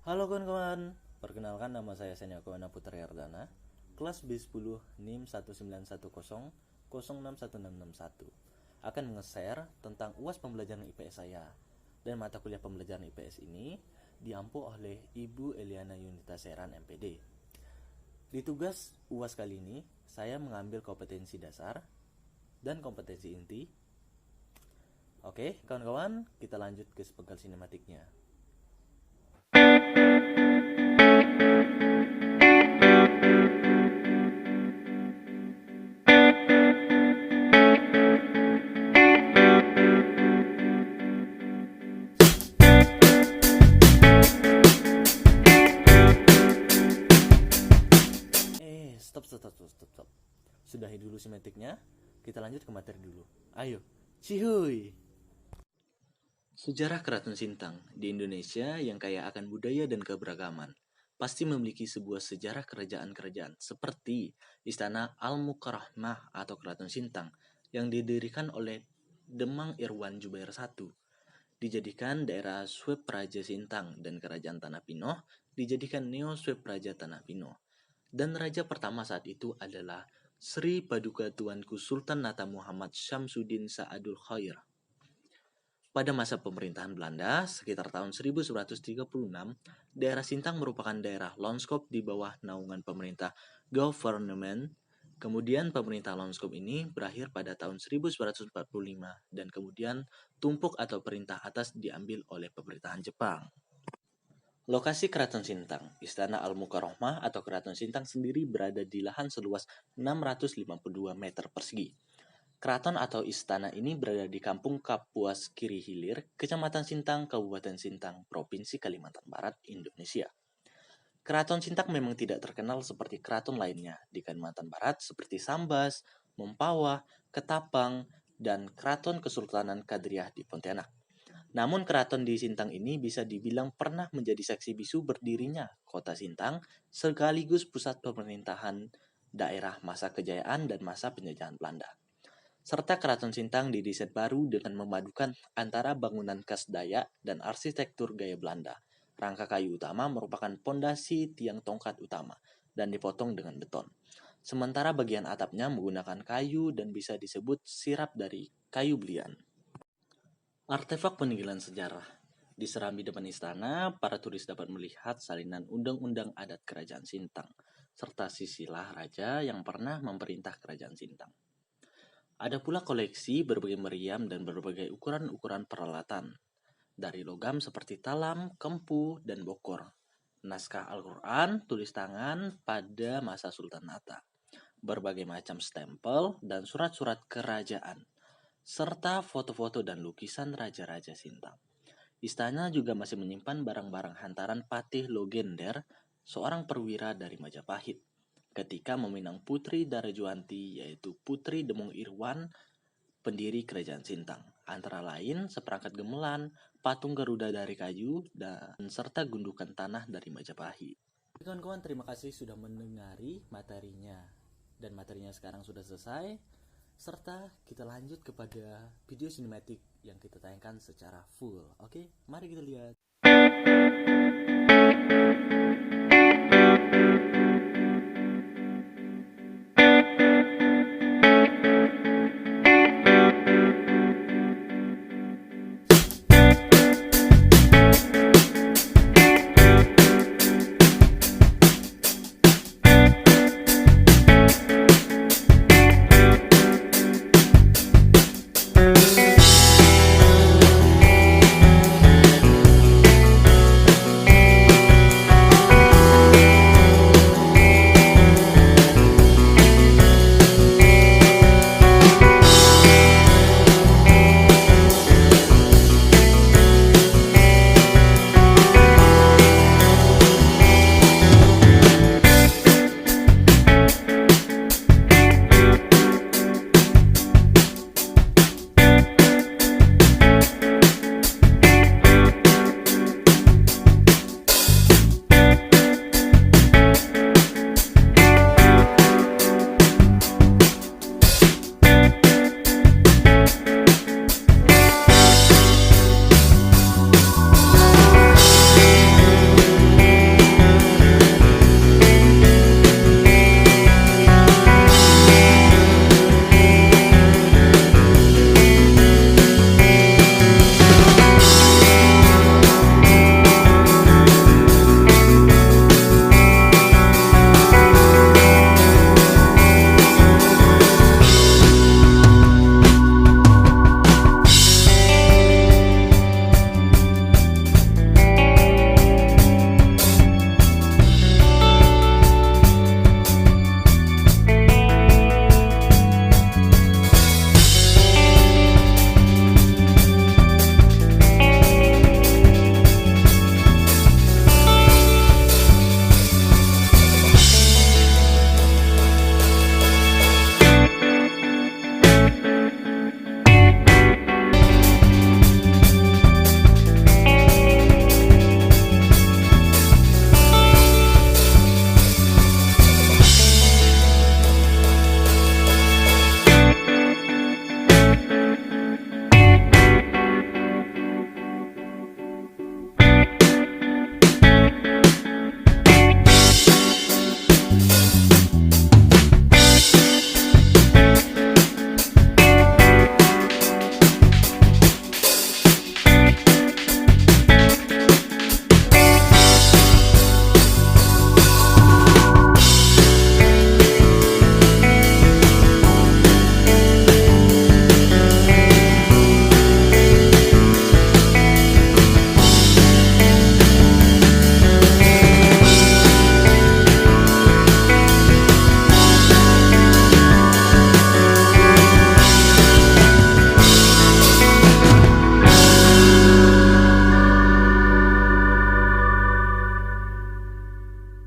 Halo kawan-kawan, perkenalkan nama saya Senyako Putri Ardana, kelas B10 NIM 191006161. Akan nge-share tentang UAS pembelajaran IPS saya. Dan mata kuliah pembelajaran IPS ini diampu oleh Ibu Eliana Yunita Seran MPD. Di tugas UAS kali ini, saya mengambil kompetensi dasar dan kompetensi inti. Oke, kawan-kawan, kita lanjut ke sepenggal sinematiknya. Stop. Sudahi dulu sinematiknya, kita lanjut ke materi dulu. Ayo, cihuy! Sejarah Keraton Sintang di Indonesia yang kaya akan budaya dan keberagaman pasti memiliki sebuah sejarah kerajaan-kerajaan seperti Istana Al-Mukarramah atau Keraton Sintang yang didirikan oleh Demang Irwan Jubair I, dijadikan daerah Swep Praja Sintang, dan Kerajaan Tanah Pinoh dijadikan Neo Swep Praja Tanah Pinoh. Dan raja pertama saat itu adalah Sri Paduka Tuanku Sultan Nata Muhammad Syamsuddin Sa'adul Khair. Pada masa pemerintahan Belanda, sekitar tahun 1136, daerah Sintang merupakan daerah Landskap di bawah naungan pemerintah Gouvernement. Kemudian pemerintah Landskap ini berakhir pada tahun 1945 dan kemudian tumpuk atau perintah atas diambil oleh pemerintahan Jepang. Lokasi Keraton Sintang, Istana Al-Mukarramah atau Keraton Sintang sendiri berada di lahan seluas 652 meter persegi. Keraton atau istana ini berada di Kampung Kapuas Kiri Hilir, Kecamatan Sintang, Kabupaten Sintang, Provinsi Kalimantan Barat, Indonesia. Keraton Sintang memang tidak terkenal seperti keraton lainnya di Kalimantan Barat seperti Sambas, Mempawah, Ketapang, dan Keraton Kesultanan Kadriah di Pontianak. Namun keraton di Sintang ini bisa dibilang pernah menjadi saksi bisu berdirinya kota Sintang sekaligus pusat pemerintahan daerah masa kejayaan dan masa penjajahan Belanda. Serta keraton Sintang didesain baru dengan memadukan antara bangunan khas Dayak dan arsitektur gaya Belanda. Rangka kayu utama merupakan pondasi tiang tongkat utama dan dipotong dengan beton. Sementara bagian atapnya menggunakan kayu dan bisa disebut sirap dari kayu belian. Artefak peninggalan sejarah. Di serambi depan istana, para turis dapat melihat salinan undang-undang adat Kerajaan Sintang, serta silsilah raja yang pernah memerintah Kerajaan Sintang. Ada pula koleksi berbagai meriam dan berbagai ukuran-ukuran peralatan, dari logam seperti talam, kempu, dan bokor. Naskah Al-Quran, tulis tangan pada masa Sultan Nata, berbagai macam stempel, dan surat-surat kerajaan, serta foto-foto dan lukisan raja-raja Sintang. Istana juga masih menyimpan barang-barang hantaran Patih Logender, seorang perwira dari Majapahit, ketika meminang Putri Darajuanti, yaitu Putri Demung Irwan, pendiri Kerajaan Sintang. Antara lain seperangkat gemelan, patung Garuda dari kayu, dan serta gundukan tanah dari Majapahit. Kawan-kawan, terima kasih sudah mendengari materinya. Dan materinya sekarang sudah selesai. Serta kita lanjut kepada video sinematik yang kita tayangkan secara full. Oke, mari kita lihat.